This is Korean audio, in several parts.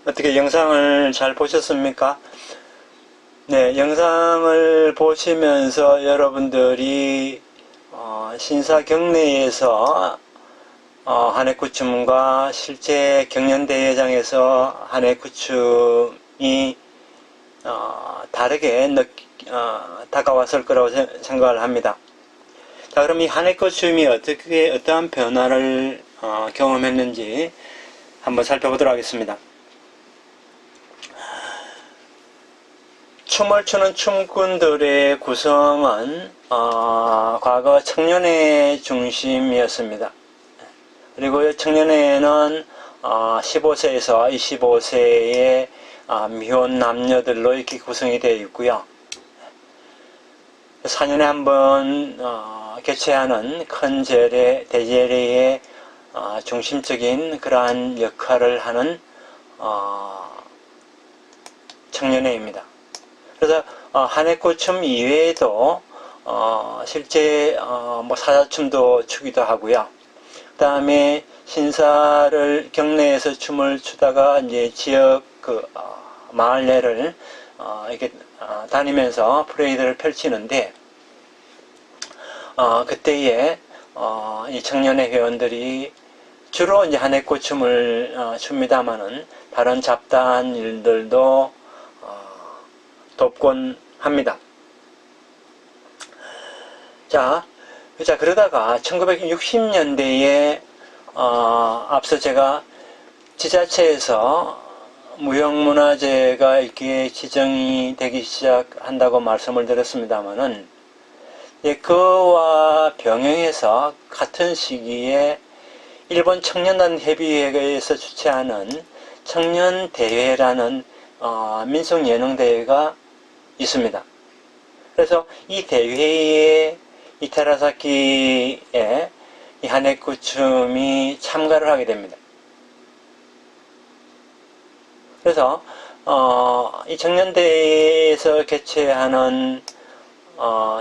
어떻게 영상을 잘 보셨습니까? 네, 영상을 보시면서 여러분들이 신사 경내에서 한해구춤과 실제 경연대회장에서 한해구춤이 다르게 다가왔을 거라고 생각을 합니다. 자, 그럼 이 한해구춤이 어떠한 변화를 경험했는지 한번 살펴보도록 하겠습니다. 춤을 추는 춤꾼들의 구성은 과거 청년회 중심이었습니다. 그리고 청년회는 15세에서 25세의 미혼 남녀들로 이렇게 구성이 되어 있고요. 4년에 한 번 개최하는 큰 제례, 대제례의 중심적인 그러한 역할을 하는 청년회입니다. 그래서 한해구춤 이외에도 실제 사자춤도 추기도 하고요. 그 다음에 신사를 경내에서 춤을 추다가 이제 지역 마을내를 이렇게 다니면서 프레이드를 펼치는데 그때에 이 청년회 회원들이 주로 이제 한해구춤을 춥니다마는 다른 잡다한 일들도 돕곤 합니다. 자, 그러다가 1960년대에 앞서 제가 지자체에서 무형문화재가 이렇게 지정이 되기 시작한다고 말씀을 드렸습니다만은 그와 병행해서 같은 시기에 일본 청년단 협의회에서 주최하는 청년대회라는 민속예능대회가 있습니다. 그래서 이 대회에 이 테라사키에 이 한해구춤이 참가를 하게 됩니다. 그래서 이 청년대회에서 개최하는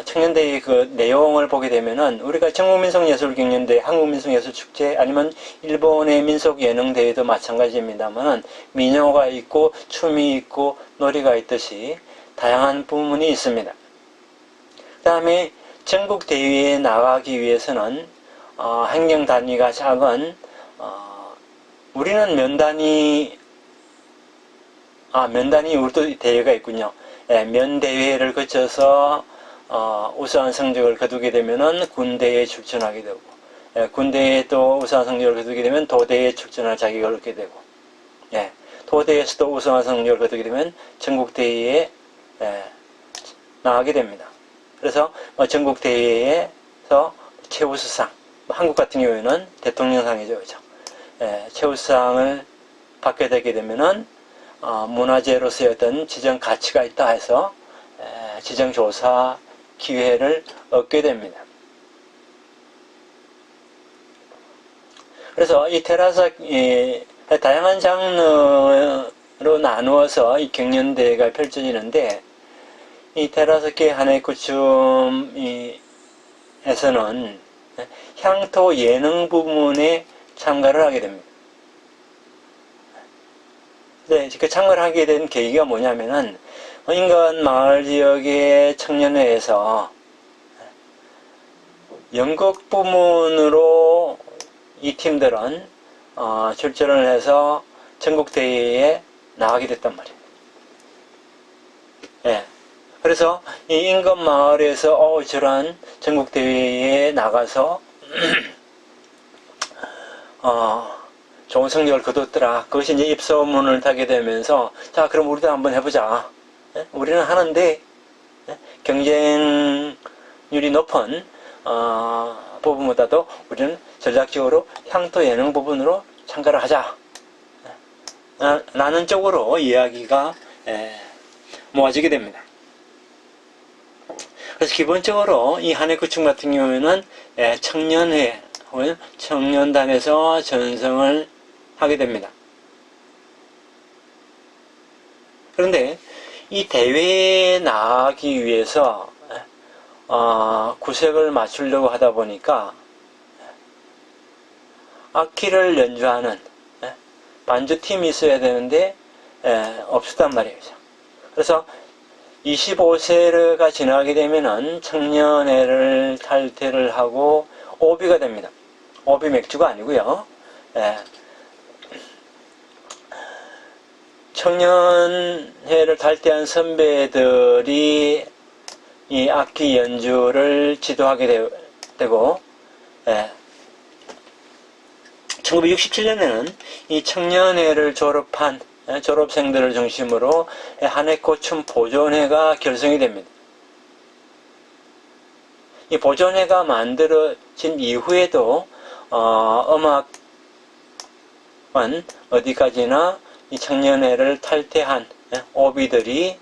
청년대회 그 내용을 보게 되면은 우리가 전국민속예술경연대회, 한국민속예술축제 아니면 일본의 민속예능대회도 마찬가지입니다만은 민요가 있고 춤이 있고 놀이가 있듯이 다양한 부문이 있습니다. 그 다음에 전국대회에 나가기 위해서는 행정 단위가 작은 우리는 면단위 우리도 대회가 있군요. 예, 면대회를 거쳐서 우수한 성적을 거두게 되면은 군대에 출전하게 되고, 예, 군대에 또 우수한 성적을 거두게 되면 도대에 출전할 자격을 얻게 되고, 예, 도대에서도 우수한 성적을 거두게 되면 전국대회에 나가게 됩니다. 그래서 전국대회에서 최우수상, 한국 같은 경우에는 대통령상이죠, 그죠? 예, 최우수상을 받게 되게 되면은 문화재로서의 어떤 지정 가치가 있다 해서 지정조사 기회를 얻게 됩니다. 그래서 이 다양한 장르로 나누어서 이 경연대회가 펼쳐지는데 이 테라사키 한해구춤에서는 향토 예능 부문에 참가를 하게 됩니다. 네, 그 참가를 하게 된 계기가 뭐냐면은 인근 마을 지역의 청년회에서 연극 부문으로 이 팀들은 출전을 해서 전국대회에 나가게 됐단 말이에요. 예. 그래서 이 인근 마을에서 저런 전국대회에 나가서 좋은 성적을 거뒀더라. 그것이 이제 입소문을 타게 되면서 자, 그럼 우리도 한번 해보자. 예? 우리는 하는데 경쟁률이 높은 부분보다도 우리는 전략적으로 향토 예능 부분으로 참가를 하자. 라는 쪽으로 이야기가 모아지게 됩니다. 그래서 기본적으로 이 한해구춤 같은 경우에는 청년회 혹은 청년단에서 전성을 하게 됩니다. 그런데 이 대회에 나가기 위해서 구색을 맞추려고 하다 보니까 악기를 연주하는 반주팀이 있어야 되는데 없었단 말이죠. 그래서 25세가 지나게 되면은 청년회를 탈퇴를 하고 오비가 됩니다. 오비 맥주가 아니고요. 청년회를 탈퇴한 선배들이 이 악기 연주를 지도하게 되고 1967년에는 이 청년회를 졸업한 졸업생들을 중심으로 한해꽃춤 보존회가 결성이 됩니다. 이 보존회가 만들어진 이후에도 음악은 어디까지나 이 청년회를 탈퇴한 오비들이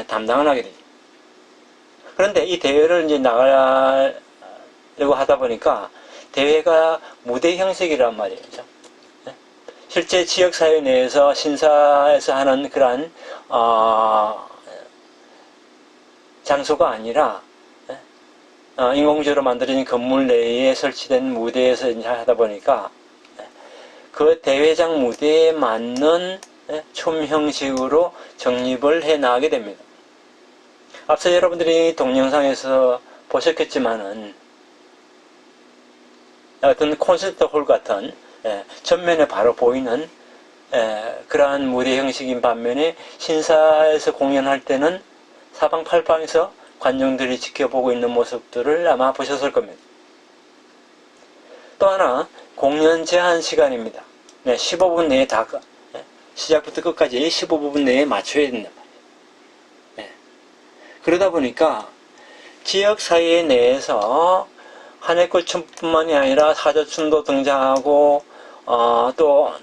담당을 하게 되죠. 그런데 이 대회를 이제 나가려고 하다 보니까 대회가 무대 형식이란 말이죠. 실제 지역사회 내에서 신사에서 하는 그러한 장소가 아니라 인공적으로 만들어진 건물 내에 설치된 무대에서 이제 하다 보니까 그 대회장 무대에 맞는 춤 형식으로 정립을 해 나가게 됩니다. 앞서 여러분들이 동영상에서 보셨겠지만은 어떤 콘서트 홀 같은 전면에 바로 보이는 그러한 무대 형식인 반면에 신사에서 공연할 때는 사방팔방에서 관중들이 지켜보고 있는 모습들을 아마 보셨을 겁니다. 또 하나 공연 제한 시간입니다. 15분 내에 다 시작부터 끝까지 15분 내에 맞춰야 된단 말이에요. 그러다 보니까 지역사회 내에서 한해꽃춤뿐만이 아니라 사조춤도 등장하고 또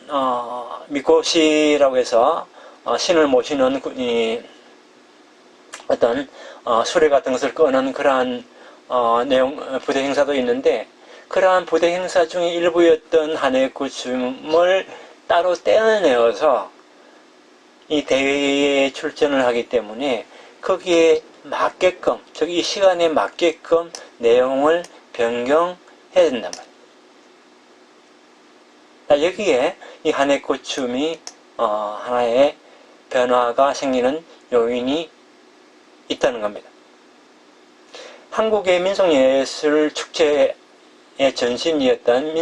미코시라고 해서 신을 모시는 어떤 수레 같은 것을 끄는 그러한 부대 행사도 있는데 그러한 부대 행사 중에 일부였던 한해꽃춤을 따로 떼어내어서 이 대회에 출전을 하기 때문에 거기에 맞게끔 즉 이 시간에 맞게끔 내용을 변경해야 된단 말이에요. 여기에 이 한해꽃춤이 하나의 변화가 생기는 요인이 있다는 겁니다. 한국의 민속예술 축제의 전신이었던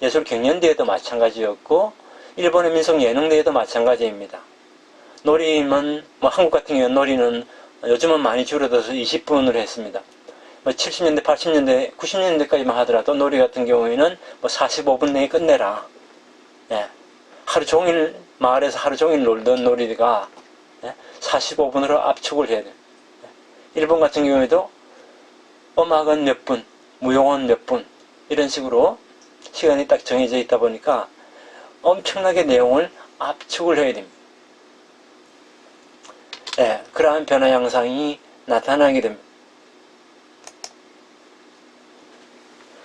민속예술경연대회도 마찬가지였고 일본의 민속예능대회도 마찬가지입니다. 놀이는 한국 같은 경우는 놀이는 요즘은 많이 줄어들어서 20분으로 했습니다. 70년대, 80년대, 90년대까지만 하더라도 놀이 같은 경우에는 45분 내에 끝내라. 하루 종일 마을에서 하루 종일 놀던 놀이가 45분으로 압축을 해야 돼요. 일본 같은 경우에도 음악은 몇 분, 무용은 몇 분 이런 식으로 시간이 딱 정해져 있다 보니까 엄청나게 내용을 압축을 해야 됩니다. 그러한 변화 양상이 나타나게 됩니다.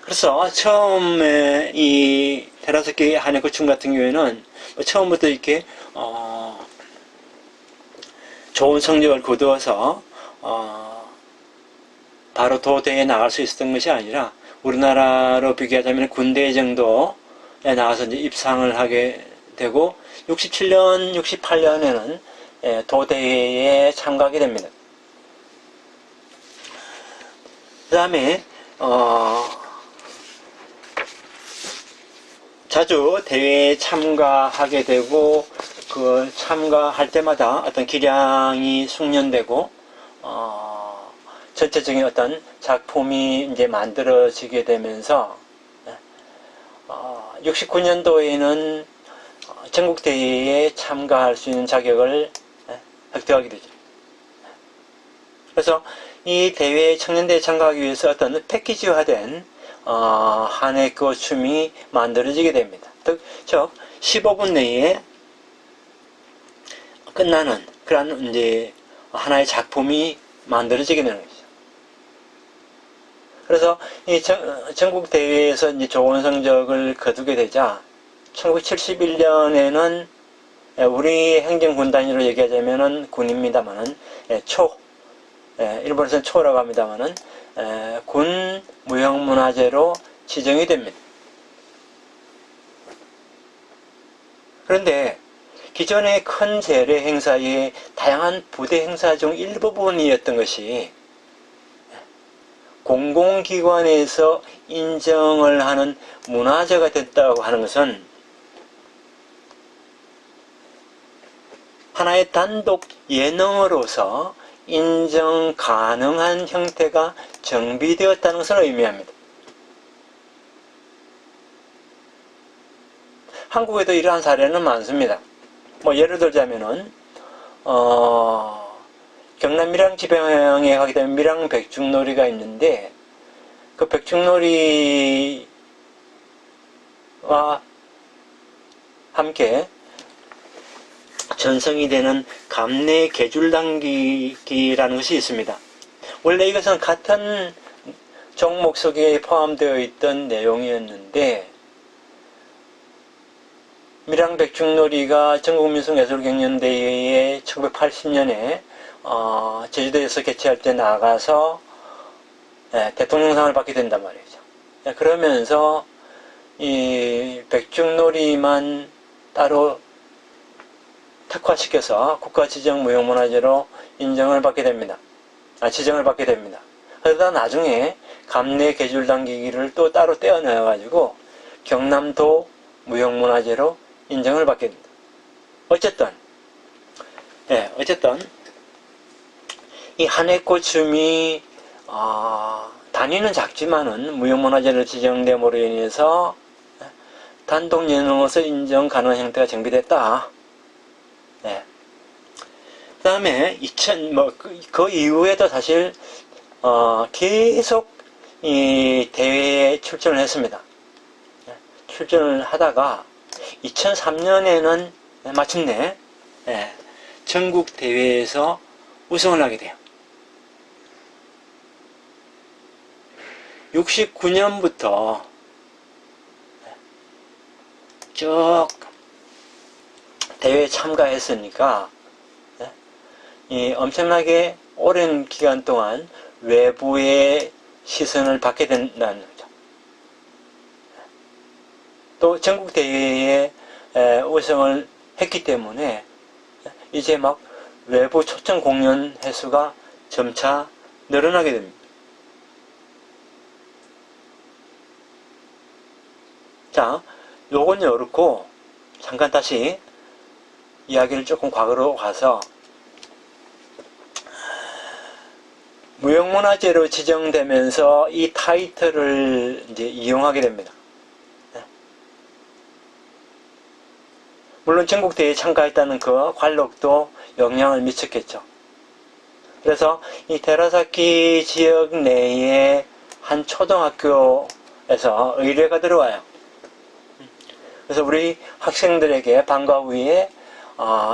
그래서 처음에 이 테라스키 한해꽃춤 같은 경우에는 처음부터 이렇게 좋은 성적을 거두어서 바로 도대에 나갈 수 있었던 것이 아니라 우리나라로 비교하자면 군대 정도에 나가서 이제 입상을 하게 되고 67년, 68년에는 도대회에 참가하게 됩니다. 그 다음에 자주 대회에 참가하게 되고 그 참가할 때마다 어떤 기량이 숙련되고 전체적인 어떤 작품이 이제 만들어지게 되면서 69년도에는 전국대회에 참가할 수 있는 자격을 획득하게 되죠. 그래서 이 대회에 청년대회에 참가하기 위해서 어떤 패키지화된 한해꽃춤이 만들어지게 됩니다. 즉 15분 내에 끝나는 그런 이제 하나의 작품이 만들어지게 되는 거죠. 그래서 이 전국 대회에서 이제 좋은 성적을 거두게 되자 1971년에는 우리 행정군 단위로 얘기하자면은 군입니다만은 일본에서는 초라고 합니다만은 군 무형문화재로 지정이 됩니다. 그런데 기존의 큰 재래 행사의 다양한 부대 행사 중 일부분이었던 것이 공공기관에서 인정을 하는 문화재가 됐다고 하는 것은 하나의 단독 예능으로서 인정 가능한 형태가 정비되었다는 것을 의미합니다. 한국에도 이러한 사례는 많습니다. 뭐 예를 들자면은 경남 밀양 지방에 가게 되면 밀양 백중놀이가 있는데 그 백중놀이와 함께 전성이 되는 감내 계줄당기기라는 것이 있습니다. 원래 이것은 같은 종목 속에 포함되어 있던 내용이었는데 밀양 백중놀이가 전국민속예술경연대회에 1980년에 제주도에서 개최할 때 나가서 대통령상을 받게 된단 말이죠. 그러면서 이 백중놀이만 따로 특화시켜서 국가지정무형문화재로 인정을 받게 됩니다. 지정을 받게 됩니다. 그러다 나중에 감내 계줄당기기를 또 따로 떼어내어가지고 경남도 무형문화재로 인정을 받게 됩니다. 어쨌든 이 한해꽃춤이 단위는 작지만은 무형문화재로 지정됨으로 인해서 단독 예능으로서 인정 가능한 형태가 정비됐다. 그 다음에 그 이후에도 사실 계속 이 대회에 출전을 했습니다. 출전을 하다가 2003년에는 마침내 전국 대회에서 우승을 하게 돼요. 69년부터 쭉 대회에 참가했으니까 이 엄청나게 오랜 기간 동안 외부의 시선을 받게 된다는 거죠. 또 전국 대회에 우승을 했기 때문에 이제 막 외부 초청 공연 횟수가 점차 늘어나게 됩니다. 자, 요건 이렇고 잠깐 다시 이야기를 조금 과거로 가서 무형문화재로 지정되면서 이 타이틀을 이제 이용하게 됩니다. 물론 전국대회에 참가했다는 그 관록도 영향을 미쳤겠죠. 그래서 이 테라사키 지역 내에 한 초등학교에서 의뢰가 들어와요. 그래서 우리 학생들에게 방과 후에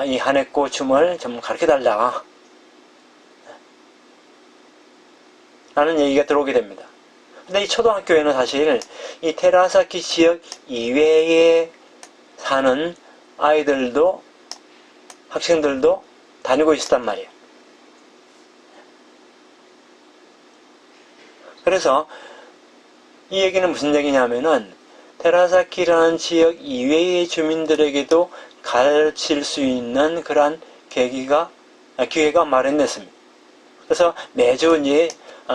이 한해꽃 춤을 좀 가르쳐달라 라는 얘기가 들어오게 됩니다. 근데 이 초등학교에는 사실 이 테라사키 지역 이외에 사는 아이들도 학생들도 다니고 있었단 말이에요. 그래서 이 얘기는 무슨 얘기냐면은 테라사키라는 지역 이외의 주민들에게도 가르칠 수 있는 그러한 기회가 마련됐습니다. 그래서 매주 이제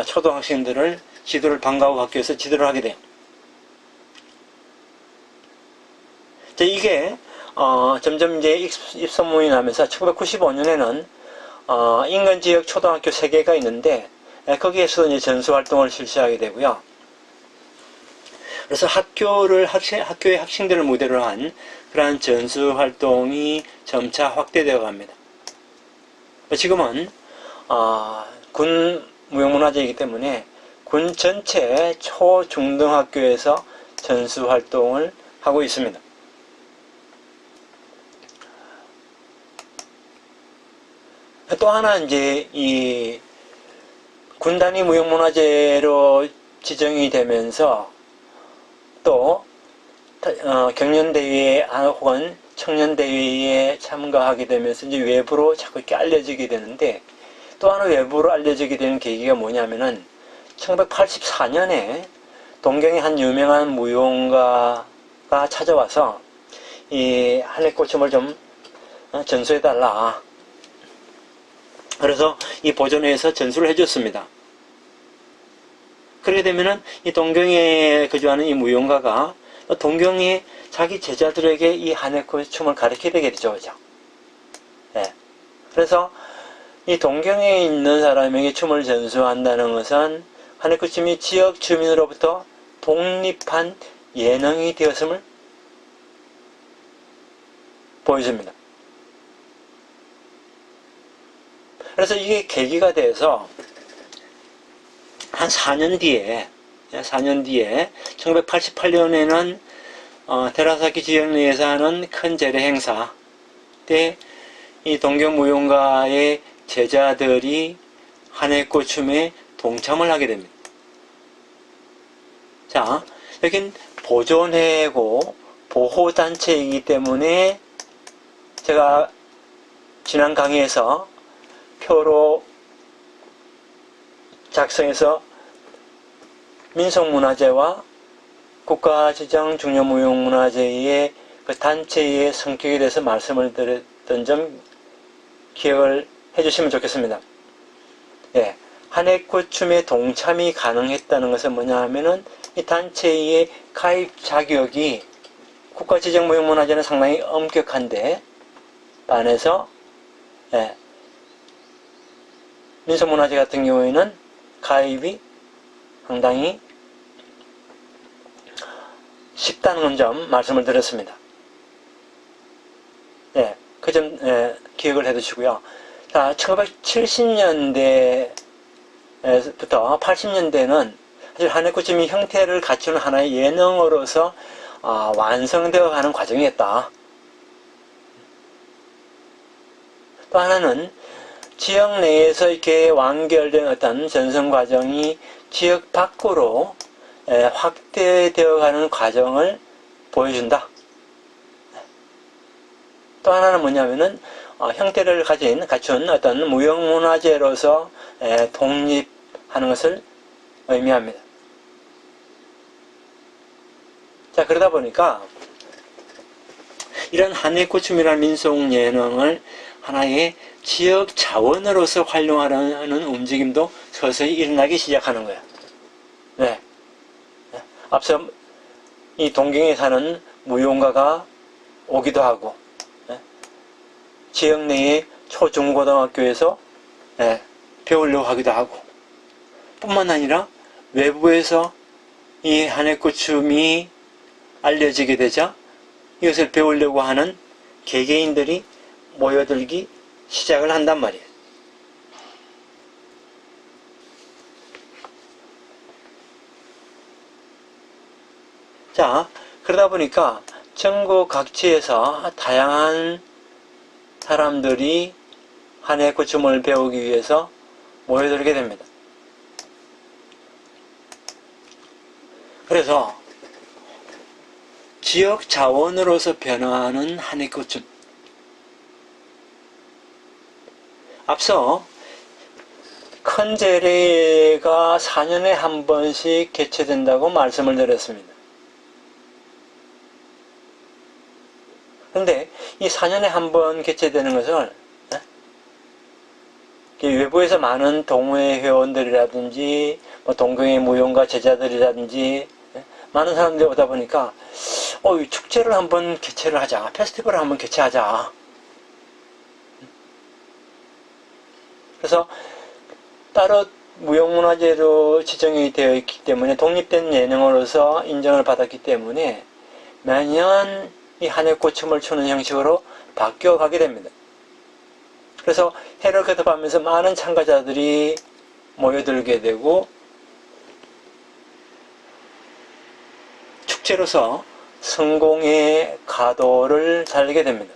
초등학생들을 지도를 방과후 학교에서 지도를 하게 돼요. 이게 점점 이제 입소문이 나면서 1995년에는 인근지역 초등학교 3개가 있는데 거기에서 이제 전수활동을 실시하게 되고요. 그래서 학교의 학생들을 무대로 한 그러한 전수활동이 점차 확대되어 갑니다. 지금은 군 무형문화재이기 때문에 군 전체 초, 중등학교에서 전수활동을 하고 있습니다. 또 하나 이제 이 군단위 무형문화재로 지정이 되면서 또 경연대회에 혹은 청년대회에 참가하게 되면서 이제 외부로 자꾸 이렇게 알려지게 되는데 또 하나 외부로 알려지게 되는 계기가 뭐냐면은 1984년에 동경의 한 유명한 무용가가 찾아와서 이 한해꽃춤을 좀 전수해달라. 그래서 이 보존회에서 전수를 해줬습니다. 그렇게 되면은 이 동경에 거주하는 이 무용가가 동경에 자기 제자들에게 이 한해코 춤을 가르쳐야 되게 되죠. 그죠? 예. 그래서 이 동경에 있는 사람에게 춤을 전수한다는 것은 한해코 춤이 지역 주민으로부터 독립한 예능이 되었음을 보여줍니다. 그래서 이게 계기가 돼서 한 4년 뒤에 1988년에는 테라사키 지역 내에서 하는 큰 재래 행사 때 이 동경 무용가의 제자들이 한해코 춤에 동참을 하게 됩니다. 자, 여긴 보존회고 보호단체이기 때문에 제가 지난 강의에서 표로 작성해서 민속문화재와 국가지정 중요무형문화재의 그 단체의 성격에 대해서 말씀을 드렸던 점 기억을 해주시면 좋겠습니다. 예, 한해코 춤에 동참이 가능했다는 것은 뭐냐 하면은 이 단체의 가입 자격이 국가지정무형문화재는 상당히 엄격한데 반해서 예, 민속문화재 같은 경우에는 가입이 상당히 쉽다는 점 말씀을 드렸습니다. 네, 그 점 기억을 해두시고요. 자, 1970년대부터 80년대는 사실 한해코 춤이 형태를 갖추는 하나의 예능으로서 완성되어 가는 과정이었다. 또 하나는 지역 내에서 이렇게 완결된 어떤 전승 과정이 지역 밖으로 확대되어 가는 과정을 보여준다. 또 하나는 뭐냐면은 형태를 갖춘 어떤 무형문화재로서 독립하는 것을 의미합니다. 자, 그러다 보니까 이런 한해코 춤이라는 민속 예능을 하나의 지역 자원으로서 활용하려는 움직임도 서서히 일어나기 시작하는 거예요. 네. 앞서 이 동경에 사는 무용가가 오기도 하고, 지역 내의 초중고등학교에서 배우려고 하기도 하고, 뿐만 아니라 외부에서 이 한해코 춤이 알려지게 되자 이것을 배우려고 하는 개개인들이 모여들기 시작을 한단 말이에요. 자, 그러다 보니까 전국 각지에서 다양한 사람들이 한해코 춤을 배우기 위해서 모여들게 됩니다. 그래서 지역 자원으로서 변화하는 한해코 춤. 앞서 큰 재래가 4년에 한 번씩 개최된다고 말씀을 드렸습니다. 그런데 이 4년에 한 번 개최되는 것을 외부에서 많은 동호회 회원들이라든지 동경의 무용가 제자들이라든지 많은 사람들이 오다 보니까 이 축제를 한번 개최를 하자, 페스티벌을 한번 개최하자. 그래서 따로 무형문화재로 지정이 되어 있기 때문에 독립된 예능으로서 인정을 받았기 때문에 매년 이 한해코 춤을 추는 형식으로 바뀌어 가게 됩니다. 그래서 해를 거듭하면서 많은 참가자들이 모여들게 되고 축제로서 성공의 가도를 달리게 됩니다.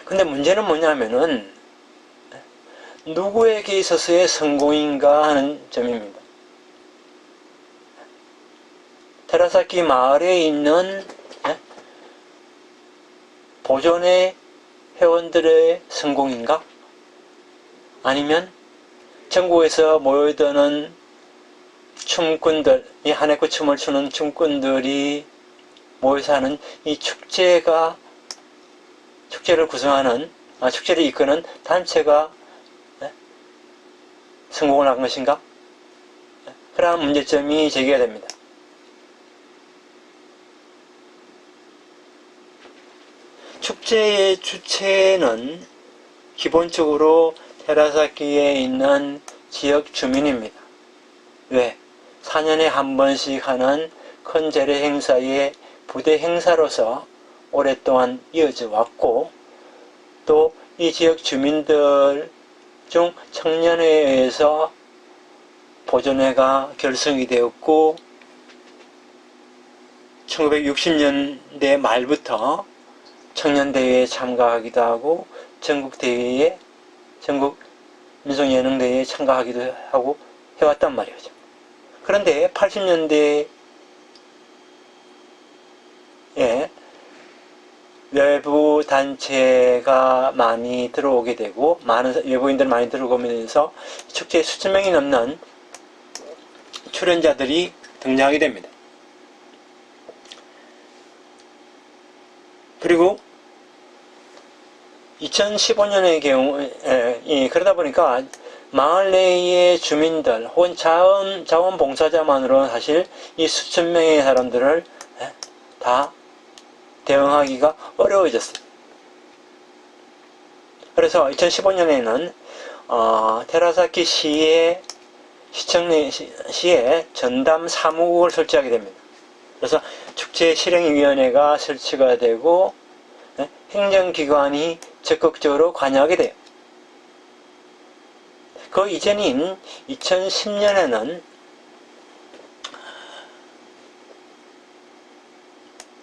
근데 문제는 뭐냐면은 누구에게 있어서의 성공인가 하는 점입니다. 테라사키 마을에 있는 보존의 회원들의 성공인가? 아니면 전국에서 모여드는 춤꾼들, 이 한해코 춤을 추는 춤꾼들이 모여서 하는 이 축제가 축제를 구성하는, 축제를 이끄는 단체가 성공을 한 것인가? 그러한 문제점이 제기가 됩니다. 축제의 주체는 기본적으로 테라사키에 있는 지역 주민입니다. 왜? 4년에 한 번씩 하는 큰 재래 행사의 부대 행사로서 오랫동안 이어져 왔고, 또 이 지역 주민들 중 청년회에서 보존회가 결성이 되었고, 1960년대 말부터 청년대회에 참가하기도 하고, 전국 민속예능대회에 참가하기도 하고 해왔단 말이죠. 그런데 80년대에 외부 단체가 많이 들어오게 되고, 많은 외부인들 많이 들어오면서 축제에 수천 명이 넘는 출연자들이 등장하게 됩니다. 그리고 2015년의 경우에 그러다 보니까 마을 내의 주민들 혹은 자원봉사자만으로는 사실 이 수천 명의 사람들을 다 대응하기가 어려워졌어요. 그래서 2015년에는 테라사키 시에 시에 전담 사무국을 설치하게 됩니다. 그래서 축제 실행위원회가 설치가 되고 행정기관이 적극적으로 관여하게 돼요. 그 이전인 2010년에는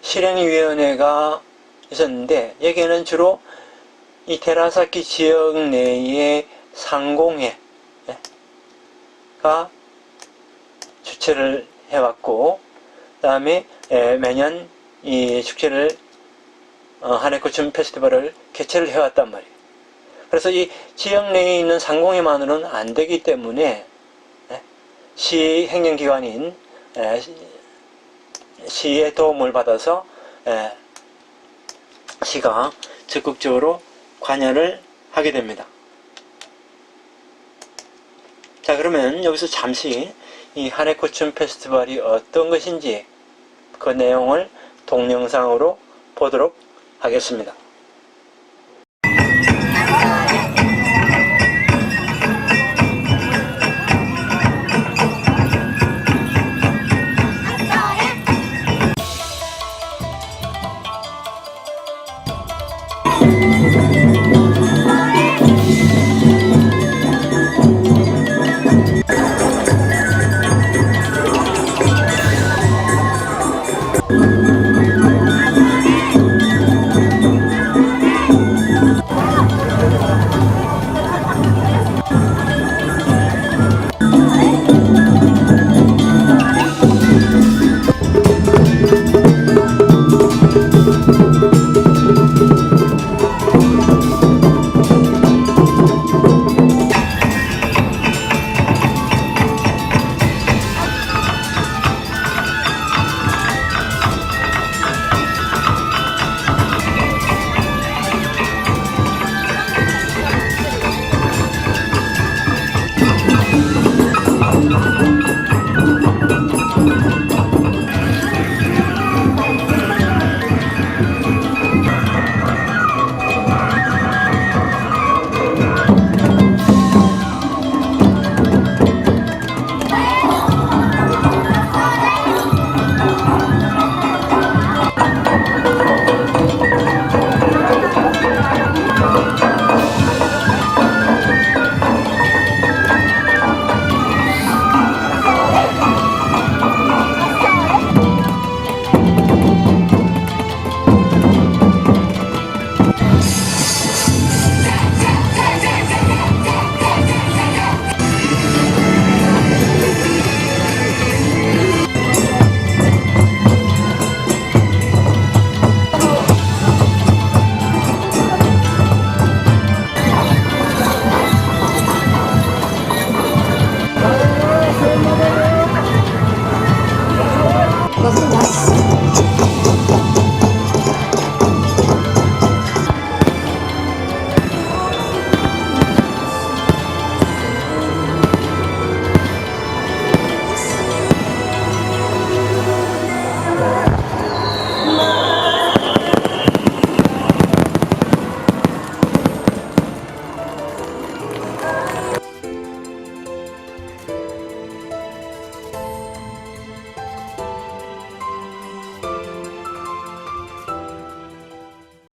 실행위원회가 있었는데, 여기에는 주로 이 테라사키 지역 내의 상공회가 주최를 해왔고, 그 다음에 매년 이 축제를 하네코춤 페스티벌을 개최를 해왔단 말이에요. 그래서 이 지역 내에 있는 상공회만으로는 안 되기 때문에 시 행정기관인 시의 도움을 받아서 시가 적극적으로 관여를 하게 됩니다. 자, 그러면 여기서 잠시 이 하네코춤 페스티벌이 어떤 것인지 그 내용을 동영상으로 보도록 하겠습니다.